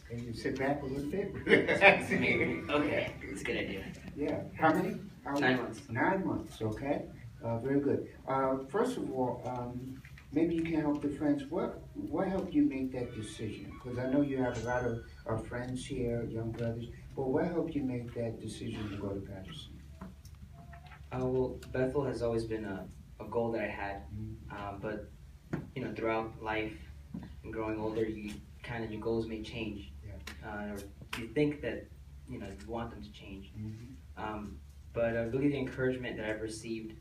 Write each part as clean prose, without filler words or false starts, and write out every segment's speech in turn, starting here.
And you sit back a little bit. Okay, that's a good idea. Yeah. How many? 9 months. 9 months. Okay. Very good. First of all, maybe you can help the friends. What helped you make that decision? Because I know you have a lot of friends here, young brothers. But what helped you make that decision to go to Patterson? Well, Bethel has always been a goal that I had, but throughout life and growing older, your goals may change, or you think that you want them to change. But really, the encouragement that I've received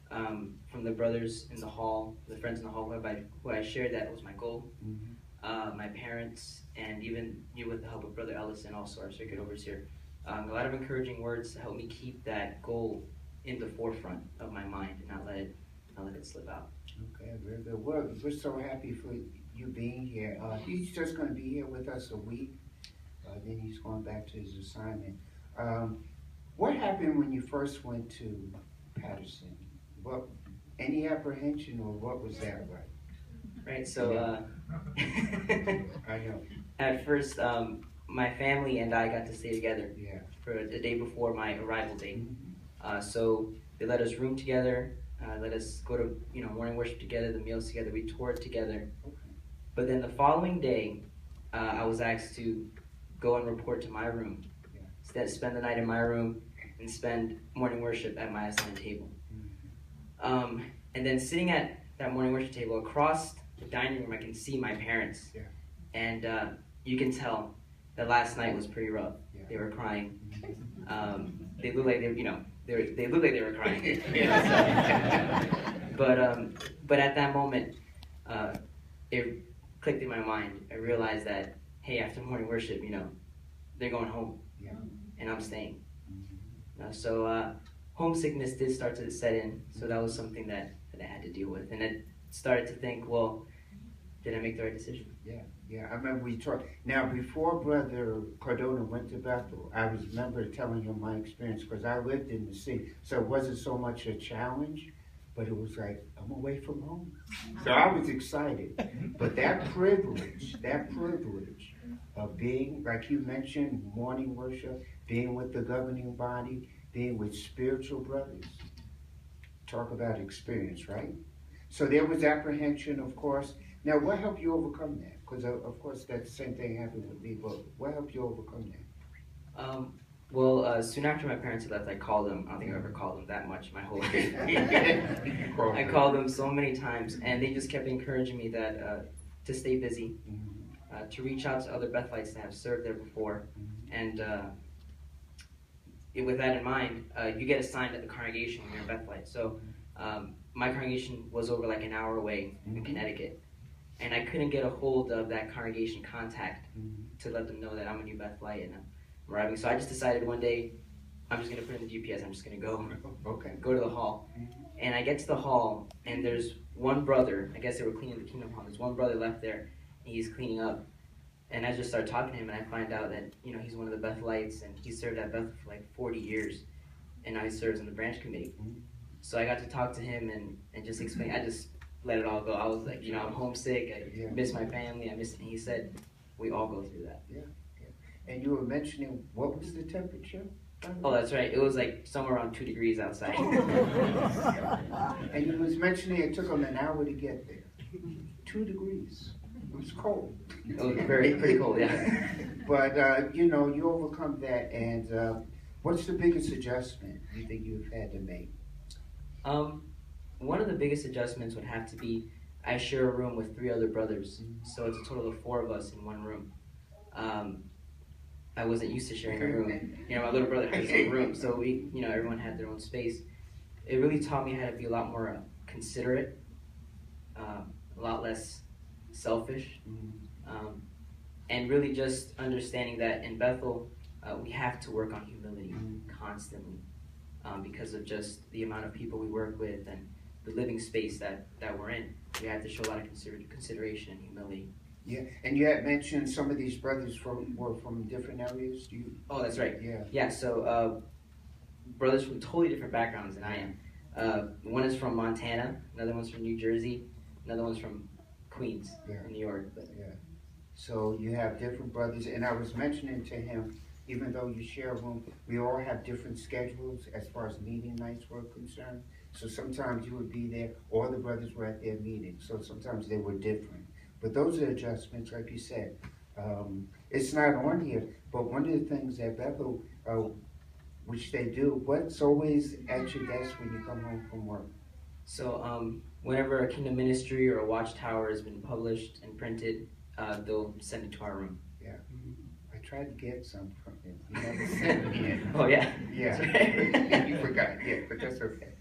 from the brothers in the hall, the friends in the hall who I shared that was my goal, my parents, and even with the help of Brother Ellison, also our circuit overseer. A lot of encouraging words to help me keep that goal in the forefront of my mind and not let it slip out. Okay, very good. Well, we're so happy for you being here. He's just going to be here with us a week. Then he's going back to his assignment. What happened when you first went to Patterson? Any apprehension, or what was that like? Right. So, I know. At first, my family and I got to stay together. Yeah. For the day before my arrival date. So they let us room together, let us go to morning worship together, the meals together, we toured together. Okay. But then the following day, I was asked to go and report to my room. Yeah. Spend the night in my room and spend morning worship at my assigned table. And then sitting at that morning worship table across the dining room, I can see my parents. Yeah. And you can tell that last night was pretty rough. Yeah. They were crying. They looked like they looked like they were crying. But at that moment, it clicked in my mind. I realized that, hey, after morning worship, they're going home, and I'm staying. So homesickness did start to set in. So that was something that I had to deal with, and I started to think, well, did I make the right decision? Yeah, I remember we talked. Now, before Brother Cardona went to Bethel, I remember telling him my experience because I lived in the city. So it wasn't so much a challenge, but it was like, I'm away from home. So I was excited. But that privilege of being, like you mentioned, morning worship, being with the governing body, being with spiritual brothers, talk about experience, right? So there was apprehension, of course. Now, what helped you overcome that? Because, of course, that same thing happened with me, but what helped you overcome that? Well, soon after my parents had left, I called them. I don't think I've ever called them that much my whole life. I called them so many times, and they just kept encouraging me that to stay busy, to reach out to other Bethelites that have served there before. And with that in mind, you get assigned at the congregation when you're a Bethelite. So my congregation was over like an hour away in Connecticut. And I couldn't get a hold of that congregation contact to let them know that I'm a new Bethelite and I'm arriving. So I just decided one day, I'm just going to put in the GPS, I'm just going to go to the hall. And I get to the hall, and there's one brother, I guess they were cleaning the Kingdom Hall, there's one brother left there, and he's cleaning up. And I just start talking to him, and I find out that, he's one of the Bethelites, and he served at Bethel for like 40 years, and now he serves in the branch committee. So I got to talk to him and just explain, I just let it all go. I was like, I'm homesick, I miss my family, and he said, we all go through that. Yeah. And you were mentioning, what was the temperature? Oh, that's right. It was like somewhere around 2 degrees outside. And you was mentioning it took them an hour to get there. 2 degrees. It was cold. It was pretty cold, yeah. But, you overcome that, and what's the biggest adjustment you think you've had to make? One of the biggest adjustments would have to be I share a room with 3 other brothers, so it's a total of 4 of us in one room. I wasn't used to sharing a room. My little brother had his own room, so we, everyone had their own space. It really taught me how to be a lot more considerate, a lot less selfish, and really just understanding that in Bethel, we have to work on humility constantly because of just the amount of people we work with and the living space that we're in. We have to show a lot of consideration and humility. Yeah, and you had mentioned some of these brothers were from different areas. Oh, that's right. Yeah. Yeah. So brothers from totally different backgrounds than I am. One is from Montana. Another one's from New Jersey. Another one's from Queens, in New York. But, So you have different brothers, and I was mentioning to him, even though you share a room, we all have different schedules as far as meeting nights were concerned. So sometimes you would be there, all the brothers were at their meetings, so sometimes they were different. But those are adjustments, like you said. It's not on here, but one of the things that Bethel, which they do, what's always at your desk when you come home from work? So whenever a Kingdom Ministry or a Watchtower has been published and printed, they'll send it to our room. Yeah. I tried to get some from him. You never sent me in. Oh yeah. Yeah. Right. You forgot. Yeah, but that's okay.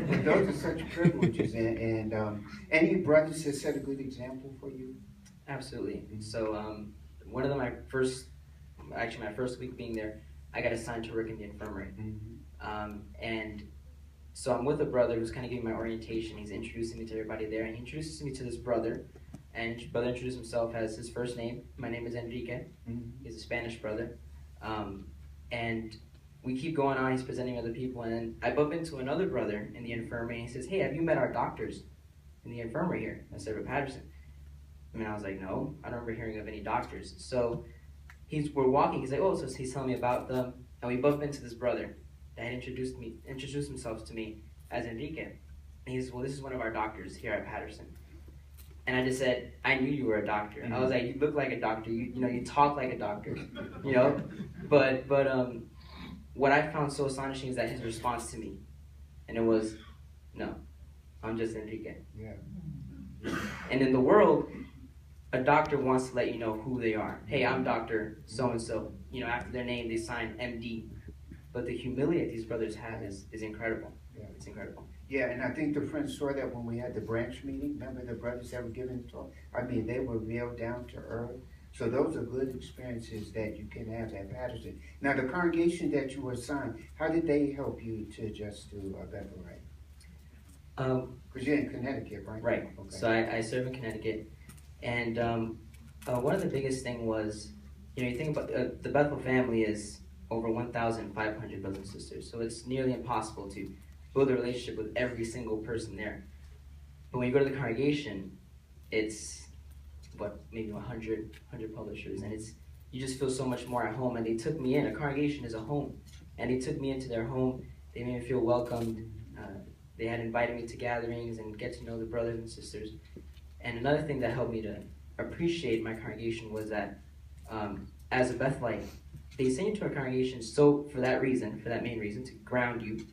But those are such privileges, and any brothers that set a good example for you? Absolutely. So one of them, my first week being there, I got assigned to work in the infirmary. And so I'm with a brother who's kind of giving my orientation. He's introducing me to everybody there, and he introduces me to this brother. And brother introduced himself as his first name. My name is Enrique. He's a Spanish brother. And we keep going on. He's presenting other people, and then I bump into another brother in the infirmary, and he says, "Hey, have you met our doctors in the infirmary here at Sarah Patterson?" I mean, I was like, "No, I don't remember hearing of any doctors." So we're walking. He's like, "Oh," so he's telling me about them, and we bump into this brother that had introduced himself to me as Enrique. And he says, "Well, this is one of our doctors here at Patterson." And I just said, "I knew you were a doctor." I was like, "You look like a doctor. You talk like a doctor, you know." But what I found so astonishing is that his response to me, and it was, "No, I'm just Enrique." Yeah. And in the world, a doctor wants to let you know who they are. "Hey, I'm Dr. So-and-so." After their name, they sign MD. But the humility that these brothers have is incredible. Yeah. It's incredible. Yeah, and I think the friends saw that when we had the branch meeting. Remember the brothers that were giving talk? I mean, they were real down to earth. So those are good experiences that you can have at Patterson. Now, the congregation that you were assigned, how did they help you to adjust to Bethel, right? Because you're in Connecticut, right? Right. Okay. So I serve in Connecticut. And one of the biggest thing was, you think about the Bethel family is over 1,500 brothers and sisters. So it's nearly impossible to build a relationship with every single person there. But when you go to the congregation, it's maybe 100 publishers, and you just feel so much more at home. And they took me in. A congregation is a home, and they took me into their home. They made me feel welcomed. They had invited me to gatherings and get to know the brothers and sisters. And another thing that helped me to appreciate my congregation was that as a Bethelite, they send you to a congregation for that main reason, to ground you,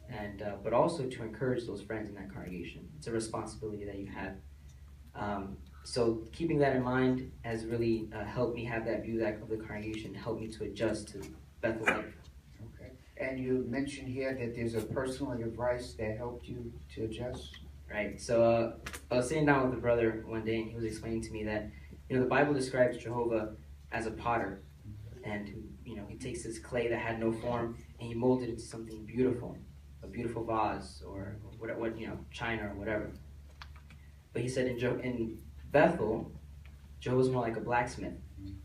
and but also to encourage those friends in that congregation. It's a responsibility that you have. So keeping that in mind has really helped me have that view of the congregation, helped me to adjust to Bethel life. Okay. And you mentioned here that there's a personal advice that helped you to adjust. Right. So I was sitting down with a brother one day, and he was explaining to me that the Bible describes Jehovah as a potter, and he takes this clay that had no form and he molded it into something beautiful, a beautiful vase or what china or whatever. But he said in Bethel, Jehovah's more like a blacksmith. And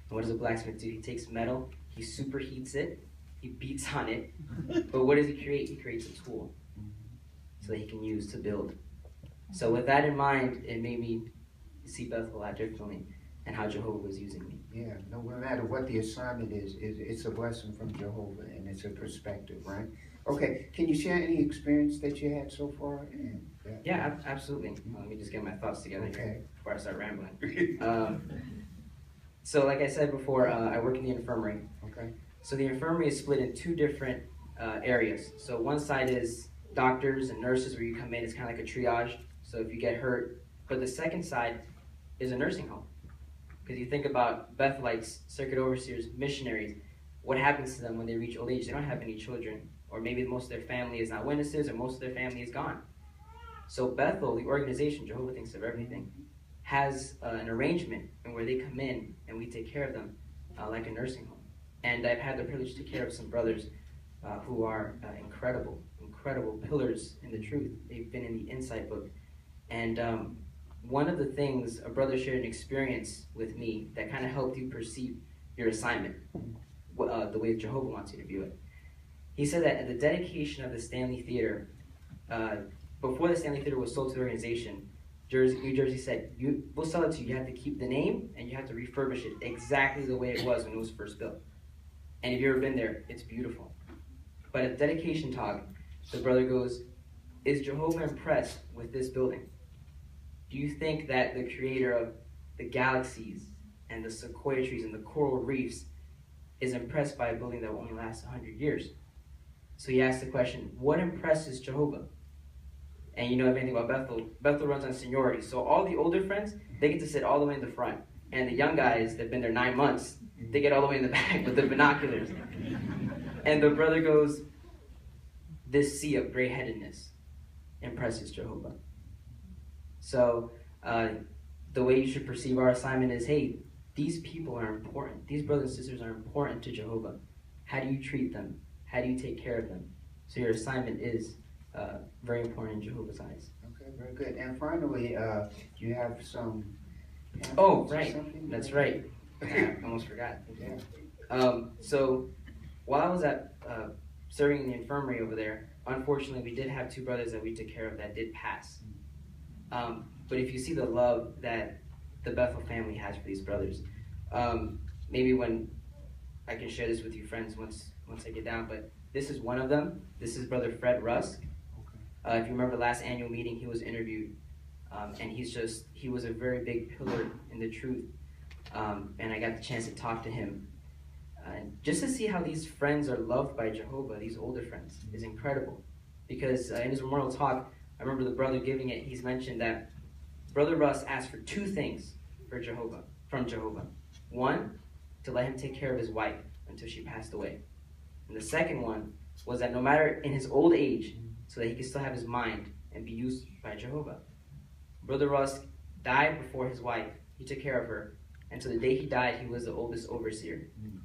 what does a blacksmith do? He takes metal, he superheats it, he beats on it, but what does he create? He creates a tool so that he can use to build. So with that in mind, it made me see Bethel a lot differently and how Jehovah was using me. Yeah, no matter what the assignment is, it's a blessing from Jehovah, and it's a perspective, right? Okay, can you share any experience that you had so far? Yeah, absolutely. Let me just get my thoughts together here before I start rambling. So like I said before, I work in the infirmary. Okay. So the infirmary is split in two different areas. So one side is doctors and nurses where you come in, it's kind of like a triage. So if you get hurt, but the second side is a nursing home. Because you think about Bethelites, circuit overseers, missionaries, what happens to them when they reach old age? They don't have any children, or maybe most of their family is not witnesses, or most of their family is gone. So Bethel, the organization, Jehovah Thinks of Everything, has an arrangement where they come in and we take care of them like a nursing home. And I've had the privilege to take care of some brothers who are incredible pillars in the truth. They've been in the Insight book. And one of the things, a brother shared an experience with me that kind of helped you perceive your assignment, the way Jehovah wants you to view it. He said that at the dedication of the Stanley Theater, before the Stanley Theater was sold to the organization, New Jersey said, we'll sell it to you. You have to keep the name and you have to refurbish it exactly the way it was when it was first built. And if you've ever been there, it's beautiful. But at the dedication talk, the brother goes, is Jehovah impressed with this building? Do you think that the creator of the galaxies and the sequoia trees and the coral reefs is impressed by a building that will only last 100 years? So he asked the question, what impresses Jehovah? And you know if anything about Bethel runs on seniority. So all the older friends, they get to sit all the way in the front. And the young guys that've been there 9 months, they get all the way in the back with the binoculars. And the brother goes, this sea of gray-headedness impresses Jehovah. So the way you should perceive our assignment is, hey, these people are important. These brothers and sisters are important to Jehovah. How do you treat them? How do you take care of them? So your assignment is very important in Jehovah's eyes. Okay, very good. And finally, you have some Oh, right. That's right. I almost forgot. Yeah. So while I was at serving in the infirmary over there, unfortunately, we did have 2 brothers that we took care of that did pass. But if you see the love that the Bethel family has for these brothers, maybe when I can share this with you friends once I get down, but this is one of them. This is Brother Fred Rusk. If you remember last annual meeting, he was interviewed, and he was a very big pillar in the truth, and I got the chance to talk to him. And just to see how these friends are loved by Jehovah, these older friends, is incredible. Because in his memorial talk, I remember the brother giving it, he's mentioned that Brother Russ asked for 2 things from Jehovah. 1, to let him take care of his wife until she passed away. And the second one was that no matter in his old age, so that he could still have his mind and be used by Jehovah. Brother Russ died before his wife. He took care of her. And so the day he died, he was the oldest overseer in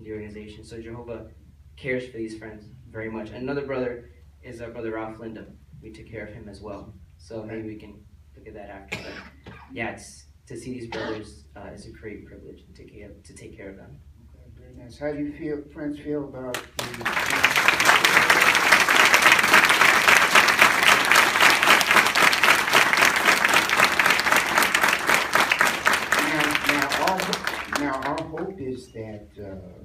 the organization. So Jehovah cares for these friends very much. And another brother is our Brother Ralph Linda. We took care of him as well. So maybe we can look at that after. But yeah, to see these brothers is a great privilege to take care of them. Okay, very nice. How do you friends feel about the... Now, our hope is that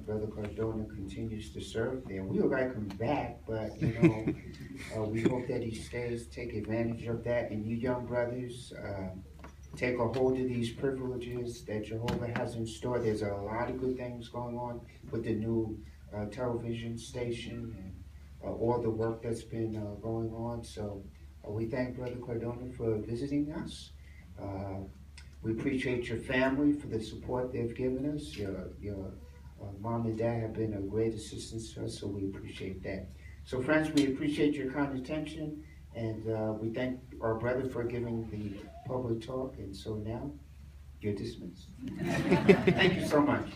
Brother Cardona continues to serve there. We would like him back, but, we hope that he stays, take advantage of that. And you young brothers, take a hold of these privileges that Jehovah has in store. There's a lot of good things going on with the new television station and all the work that's been going on. So we thank Brother Cardona for visiting us. We appreciate your family for the support they've given us. Your mom and dad have been a great assistance to us, so we appreciate that. So friends, we appreciate your kind attention, and we thank our brother for giving the public talk, and so now, you're dismissed. Thank you so much.